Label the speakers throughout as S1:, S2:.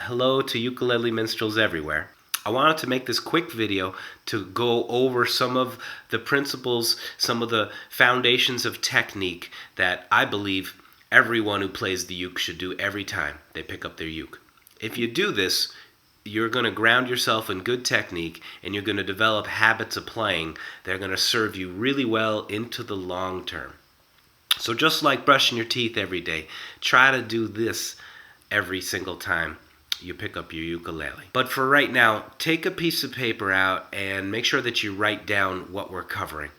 S1: Hello to ukulele minstrels everywhere. I wanted to make this quick video to go over some of the principles, some of the foundations of technique that I believe everyone who plays the uke should do every time they pick up their uke. If you do this, you're going to ground yourself in good technique and you're going to develop habits of playing that are going to serve you really well into the long term. So just like brushing your teeth every day, try to do this every single time you pick up your ukulele. But for right now, take a piece of paper out and make sure that you write down what we're covering.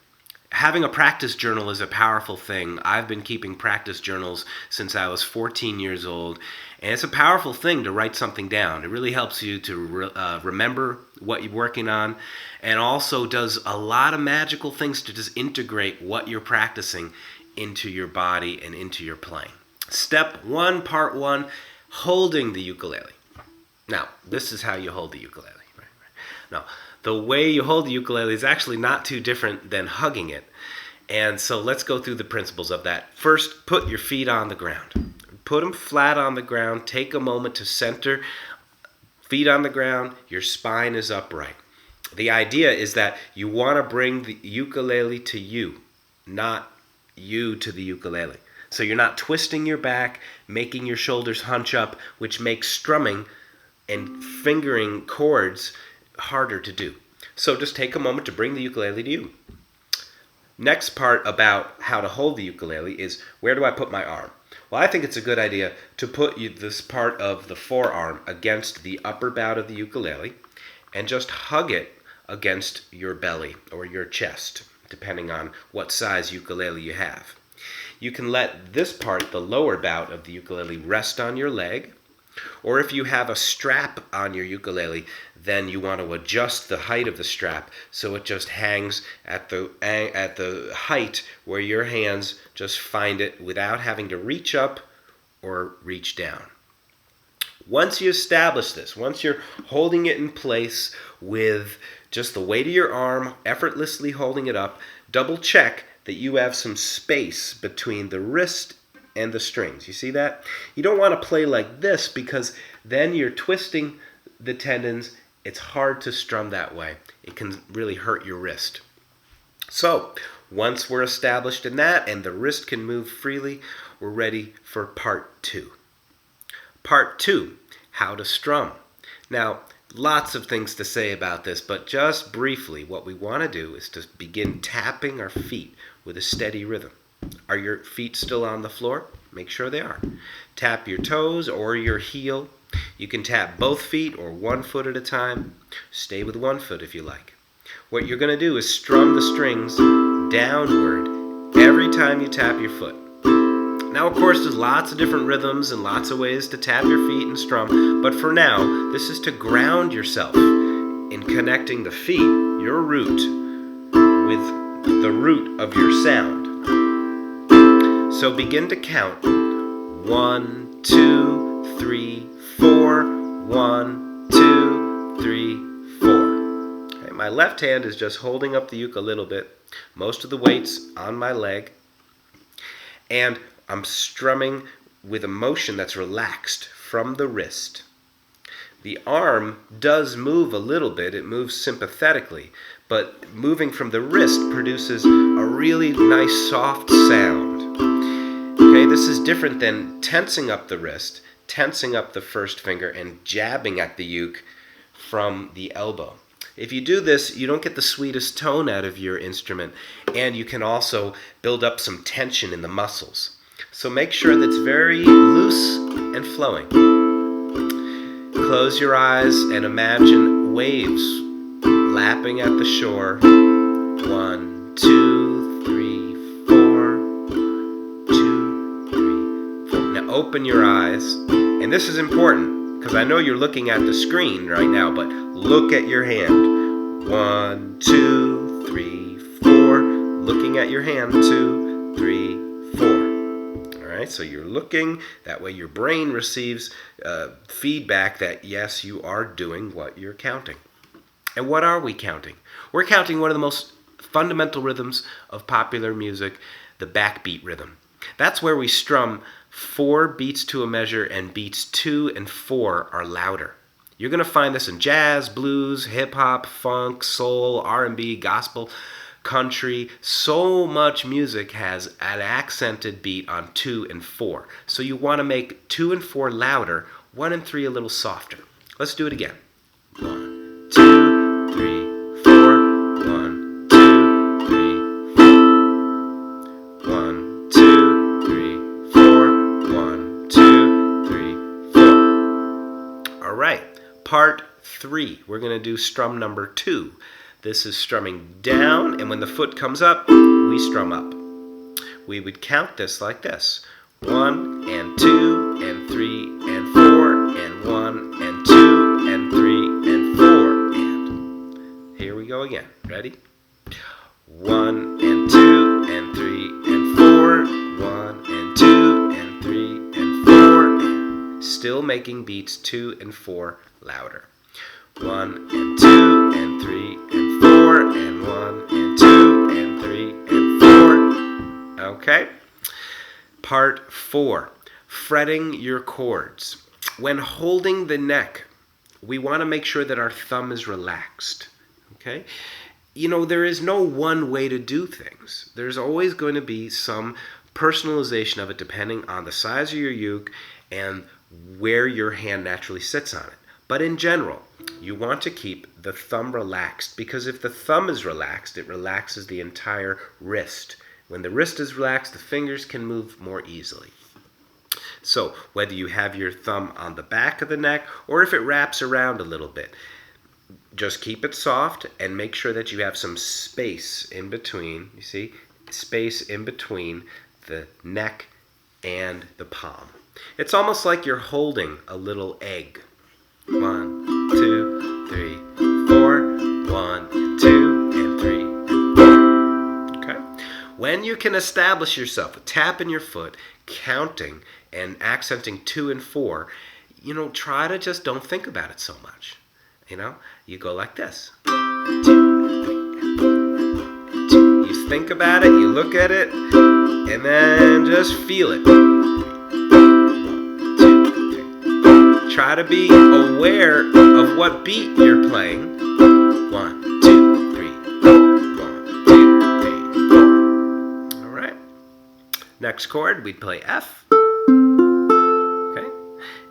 S1: Having a practice journal is a powerful thing. I've been keeping practice journals since I was 14 years old, and it's a powerful thing to write something down. It really helps you to remember what you're working on, and also does a lot of magical things to just integrate what you're practicing into your body and into your playing. Step 1, part 1, holding the ukulele. Now, this is how you hold the ukulele. Right? Now, the way you hold the ukulele is actually not too different than hugging it. And so let's go through the principles of that. First, put your feet on the ground. Put them flat on the ground. Take a moment to center. Feet on the ground, your spine is upright. The idea is that you want to bring the ukulele to you, not you to the ukulele. So you're not twisting your back, making your shoulders hunch up, which makes strumming and fingering chords harder to do. So just take a moment to bring the ukulele to you. Next part about how to hold the ukulele is, where do I put my arm? Well, I think it's a good idea to put this part of the forearm against the upper bout of the ukulele and just hug it against your belly or your chest, depending on what size ukulele you have. You can let this part, the lower bout of the ukulele, rest on your leg. Or if you have a strap on your ukulele, then you want to adjust the height of the strap so it just hangs at the height where your hands just find it without having to reach up or reach down. Once you establish this, once you're holding it in place with just the weight of your arm, effortlessly holding it up, double check that you have some space between the wrist and the strings. You see that? You don't want to play like this because then you're twisting the tendons. It's hard to strum that way. It can really hurt your wrist. So, once we're established in that and the wrist can move freely, we're ready for part 2. Part 2, how to strum. Now, lots of things to say about this, but just briefly, what we want to do is to begin tapping our feet with a steady rhythm. Are your feet still on the floor? Make sure they are. Tap your toes or your heel. You can tap both feet or one foot at a time. Stay with one foot if you like. What you're going to do is strum the strings downward every time you tap your foot. Now, of course, there's lots of different rhythms and lots of ways to tap your feet and strum, but for now, this is to ground yourself in connecting the feet, your root, with the root of your sound. So begin to count. 1, 2, 3, 4. 1, 2, 3, 4. Okay, my left hand is just holding up the uke a little bit. Most of the weight's on my leg. And I'm strumming with a motion that's relaxed from the wrist. The arm does move a little bit. It moves sympathetically. But moving from the wrist produces a really nice soft sound. Okay, this is different than tensing up the wrist, tensing up the first finger, and jabbing at the uke from the elbow. If you do this, you don't get the sweetest tone out of your instrument, and you can also build up some tension in the muscles. So make sure that it's very loose and flowing. Close your eyes and imagine waves lapping at the shore. 1, 2, 3, 4. 2, 3, 4. Now open your eyes, and this is important because I know you're looking at the screen right now, but look at your hand. 1, 2, 3, 4. Looking at your hand. 2, 3, 4. Alright, so you're looking, that way your brain receives feedback that yes, you are doing what you're counting. And what are we counting? We're counting one of the most fundamental rhythms of popular music, the backbeat rhythm. That's where we strum 4 beats to a measure, and beats 2 and 4 are louder. You're going to find this in jazz, blues, hip-hop, funk, soul, R&B, gospel, country. So much music has an accented beat on 2 and 4. So you want to make 2 and 4 louder, 1 and 3 a little softer. Let's do it again. 1, 2, 3, 4. 1, 2, 3, 4. 1, 2, 3, 4. 1, 2, 3, 4. All right. Part 3. We're going to do strum number 2. This is strumming down, and when the foot comes up, we strum up. We would count this like this. 1 and 2 and 3 and 4 and 1 and 2 and 3 and 4 and. Here we go again. Ready? 1 and 2 and 3 and 4. 1 and 2 and 3 and 4 and. Still making beats 2 and 4 louder. 1 and 2 and 3 and 4 and 1 and 2 and 3 and 4. Okay. Part 4. Fretting your chords. When holding the neck, we want to make sure that our thumb is relaxed. Okay? You know, there is no one way to do things. There's always going to be some personalization of it depending on the size of your uke and where your hand naturally sits on it. But in general, you want to keep the thumb relaxed, because if the thumb is relaxed, it relaxes the entire wrist. When the wrist is relaxed, the fingers can move more easily. So whether you have your thumb on the back of the neck or if it wraps around a little bit, just keep it soft and make sure that you have some space in between, you see, space in between the neck and the palm. It's almost like you're holding a little egg. 1, 2, 3, 4. 1, 2, and 3, and 4. Okay? When you can establish yourself, a tap in your foot, counting and accenting 2 and 4, you know, try to just don't think about it so much. You know, you go like this. 1, 2, 3, 2. You think about it, you look at it, and then just feel it. Try to be aware of what beat you're playing. 1, 2, 3, 4. 1, 2, 3, 4. All right. Next chord, we'd play F. Okay.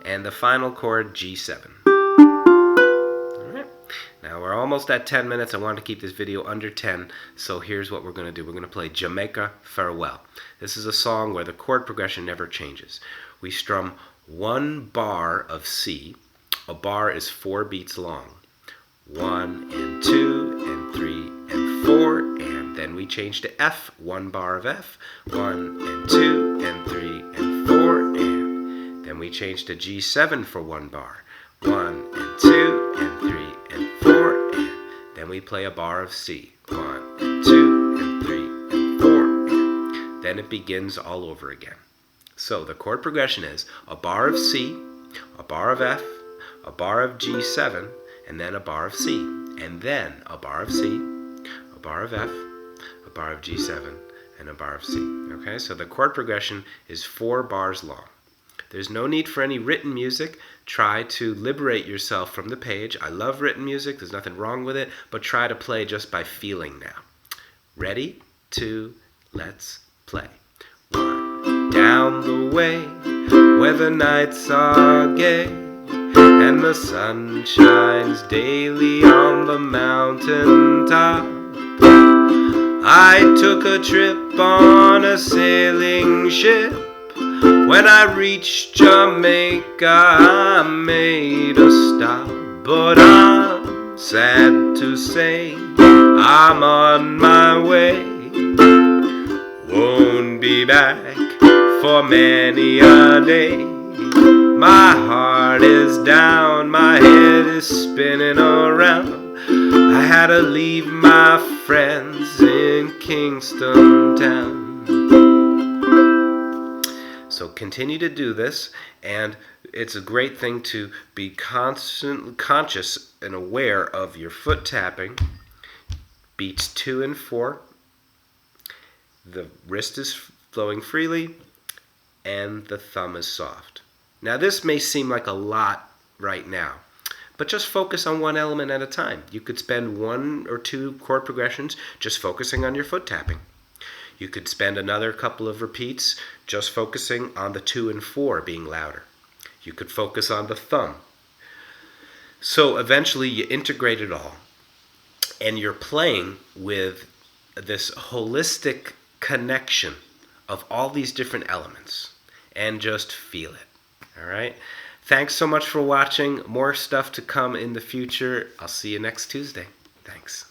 S1: And the final chord, G7. All right. Now we're almost at 10 minutes. I wanted to keep this video under 10, so here's what we're going to do. We're going to play Jamaica Farewell. This is a song where the chord progression never changes. We strum 1 bar of C. A bar is 4 beats long. 1 and 2 and 3 and 4, and then we change to F. 1 bar of F. 1 and 2 and 3 and 4, and then we change to G7 for 1 bar. 1 and 2 and 3 and 4, and then we play a bar of C. 1 and 2 and 3 and 4, and then it begins all over again. So the chord progression is a bar of C, a bar of F, a bar of G7, and then a bar of C, and then a bar of C, a bar of F, a bar of G7, and a bar of C. Okay, so the chord progression is 4 bars long. There's no need for any written music. Try to liberate yourself from the page. I love written music. There's nothing wrong with it, but try to play just by feeling now. Ready, 2, let's play. 1. Down the way where the nights are gay and the sun shines daily on the mountain top, I took a trip on a sailing ship. When I reached Jamaica, I made a stop, but I'm sad to say I'm on my way. Won't be back for many a day. My heart is down, my head is spinning around. I had to leave my friends in Kingston town. So continue to do this, and it's a great thing to be conscious and aware of your foot tapping. Beats 2 and 4. The wrist is flowing freely. and the thumb is soft. Now this may seem like a lot right now, but just focus on one element at a time. You could spend 1 or 2 chord progressions just focusing on your foot tapping. You could spend another couple of repeats just focusing on the 2 and 4 being louder. You could focus on the thumb. So eventually you integrate it all, and you're playing with this holistic connection of all these different elements, and just feel it. All right? Thanks so much for watching. More stuff to come in the future. I'll see you next Tuesday. Thanks.